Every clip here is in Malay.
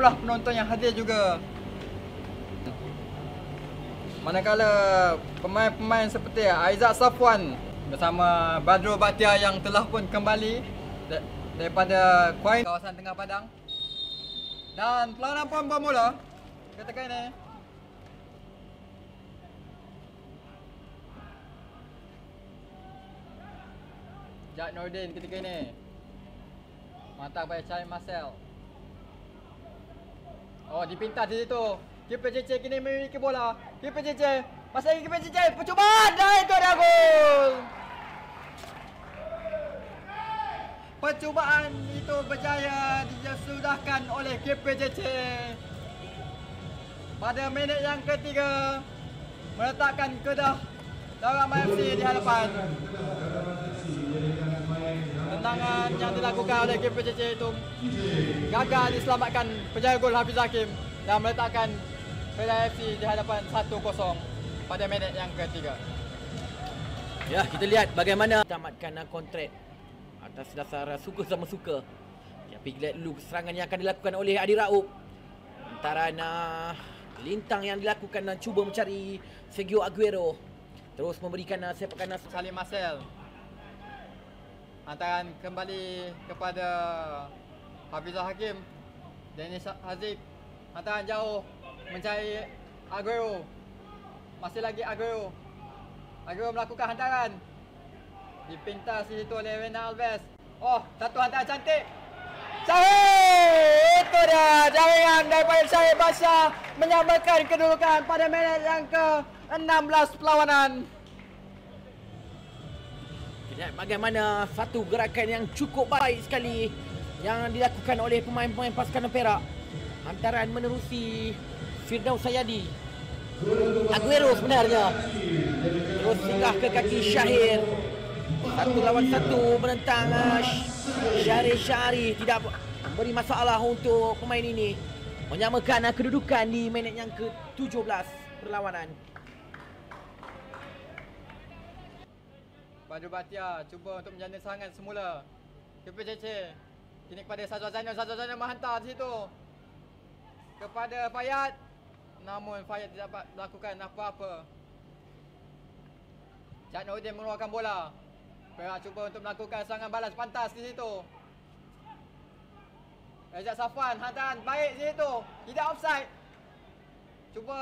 jumlah penonton yang hadir juga. Manakala pemain-pemain seperti Aizat Safwan bersama Badrul Bhatia yang telah pun kembali daripada Kuala kawasan Tengah Padang. Dan perlawanan pun bermula ketika ini. Jack Nordin ketika ini mantap pada Syahir Marcel. Oh, dipintas di situ. Kiper CC kini memiliki bola. Kiper CC, masih lagi kiper CC, percubaan dan itu ada gol. Percubaan itu berjaya disudahkan oleh kiper CC. Pada minit yang ketiga, meletakkan Kedah Darul FC di hadapan. Tendangan yang dilakukan oleh kiper CC itu gagal diselamatkan penjaga gol Hafiz Hakim dan meletakkan Kedah FC di hadapan 1-0 pada minit yang ketiga. Ya, kita lihat bagaimana tamatkan kontrak atas dasar suka sama suka. Tapi kita lihat dulu serangan yang akan dilakukan oleh Adi Raup. Antaran lintang yang dilakukan dan cuba mencari Sergio Aguero. Terus memberikan sepakan Syahir Marcel. Hantaran kembali kepada Hafizah Hakim. Dennis Haziq. Hantaran jauh mencari Aguero. Masih lagi Aguero. Aguero melakukan hantaran. Dipintas di situ oleh Renan Alves. Oh, satu hantaran cantik. Syahir! Itu dia jaringan daripada Syahir Bashar menyamakan kedudukan pada minit yang ke-16 perlawanan. Lihat bagaimana satu gerakan yang cukup baik sekali yang dilakukan oleh pemain-pemain pasukan Perak. Hantaran menerusi Firdaus Sayadi. Aguero sebenarnya. Terus singgah ke kaki Syahir. 1 lawan 1 menentang Syahri. Tidak beri masalah untuk pemain ini. Menyamakan kedudukan di minit yang ke-17 perlawanan. Badrul Bhatia cuba untuk menjana serangan semula. Kiper CC kini kepada Sazwan Zainal. Sazwan Zainal menghantar di situ kepada Fayad. Namun Fayad tidak dapat melakukan apa-apa. Jack Nordin mengeluarkan bola. Perak cuba untuk melakukan serangan balas pantas di situ. Aizat Safwan hantaran baik di situ. Tidak offside. Cuba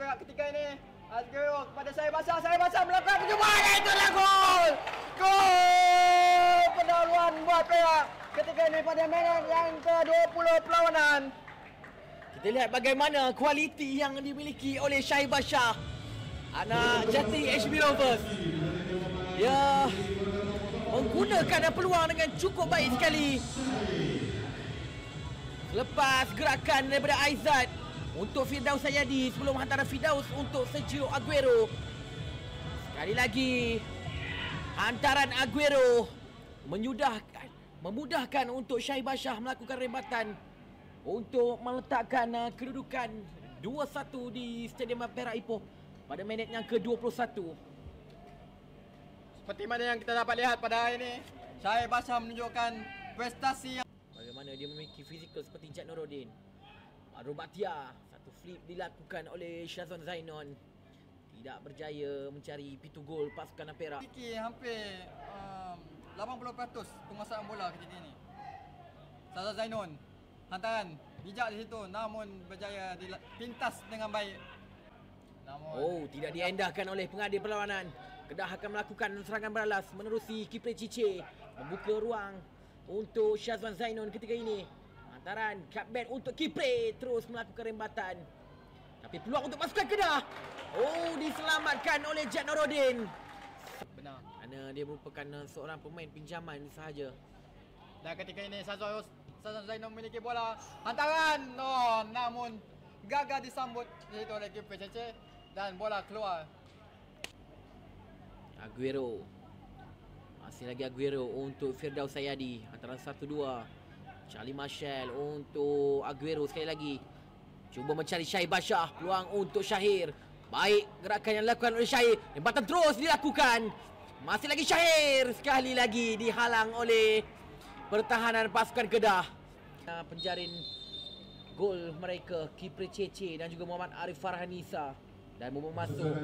Perak ketika ini. Aguero kepada Syahir Bashar. Syahir Bashar melakukan percubaan dan itulah gol. Gol pendahuluan buat Perak ketika ini pada minit yang ke-20 perlawanan. Kita lihat bagaimana kualiti yang dimiliki oleh Syahir Bashar, anak jati HB Rovers. Dia menggunakan peluang dengan cukup baik sekali. Lepas gerakan daripada Aizat untuk Firdaus Sayadi sebelum hantaran Firdaus untuk Sergio Aguero. Sekali lagi hantaran Aguero memudahkan untuk Syahir Bashar melakukan rembatan untuk meletakkan kedudukan 2-1 di Stadium Perak Ipoh pada minit yang ke-21. Seperti mana yang kita dapat lihat pada hari ini, Syahir Bashar menunjukkan prestasi yang bagaimana dia memiliki fizikal seperti Jack Nordin. Badrul Bhatia, satu flip dilakukan oleh Syazwan Zainon. Tidak berjaya mencari pintu gol pasukan Perak. Hampir 80% penguasaan bola ketika ini. Syazwan Zainon, hantaran bijak di situ namun berjaya pintas dengan baik. Tidak diendahkan oleh pengadil perlawanan. Kedah akan melakukan serangan beralas menerusi kiper Cice. Membuka ruang untuk Syazwan Zainon ketika ini. Hantaran cutback untuk Kipre terus melakukan rembatan. Tapi peluang untuk pasukan Kedah. Diselamatkan oleh Jack Nordin. Benar. Kerana dia merupakan seorang pemain pinjaman sahaja. Dan ketika ini Syazwan Zainon memiliki bola. Hantaran. Namun gagal disambut di situ oleh kiper CC dan bola keluar. Aguero. Masih lagi Aguero untuk Firdaus Sayadi. Hantaran 1-2. Charlie Marshall untuk Aguero sekali lagi. Cuba mencari Syahir Bashar. Peluang untuk Syahir. Baik gerakan yang dilakukan oleh Syahir. Lembatan terus dilakukan. Masih lagi Syahir. Sekali lagi dihalang oleh pertahanan pasukan Kedah. penjarin gol mereka Kipre Cece dan juga Muhammad Arif Farhanisa, dan masuk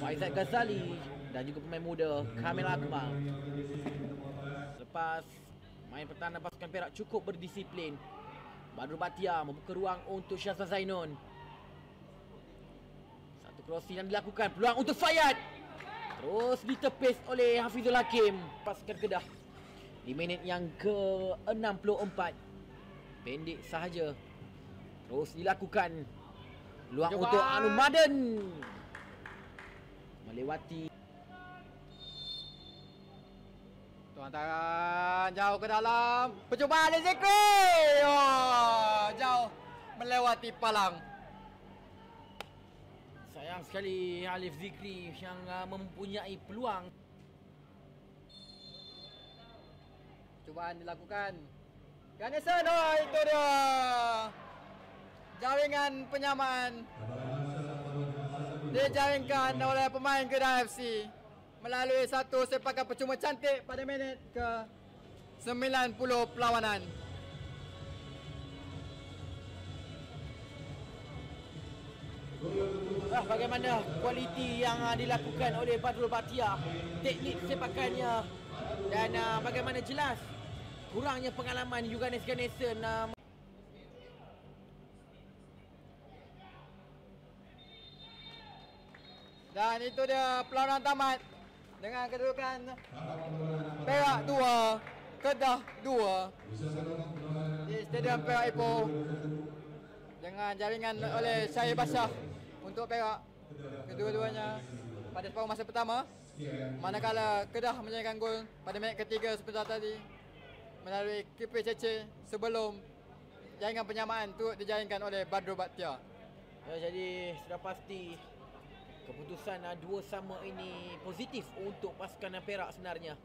Faizat Ghazali dan juga pemain muda Kamil Akmal. Lepas main pertahanan pasukan Perak cukup berdisiplin, Badrul Batia membuka ruang untuk Syazwan Zainun. Satu crossing yang dilakukan, peluang untuk Fayyad, terus ditepis oleh Hafizul Hakim. Pasukan Kedah di minit yang ke-64, pendek sahaja, terus dilakukan peluang Cubaan untuk Anu Maden melewati. Hantaran jauh ke dalam. Percubaan Ali Zikri. Oh, jauh melewati palang. Sayang sekali Alif Zikri yang mempunyai peluang. Percubaan dilakukan. Ganesan, oh itu dia. Jaringan penyamaan dijaringkan oleh pemain Kedah FC melalui satu sepakan percuma cantik pada minit ke-90 perlawanan. Bagaimana kualiti yang dilakukan oleh Badrul Batia, teknik sepakannya, dan bagaimana jelas kurangnya pengalaman Yoganes Ganesan. Dan itu dia perlawanan tamat dengan kedudukan Perak 2, Kedah 2 di Stadium Perak Ipoh dengan jaringan oleh Syahir Bashar untuk Perak kedua-duanya pada separuh masa pertama, manakala Kedah menjaringkan gol pada minit ketiga sebentar tadi melalui Kipre Cece sebelum jaringan penyamaan tu dijaringkan oleh Badrul Batia. Ya, jadi sudah pasti keputusan 2-2 ini positif untuk pasukan Perak sebenarnya.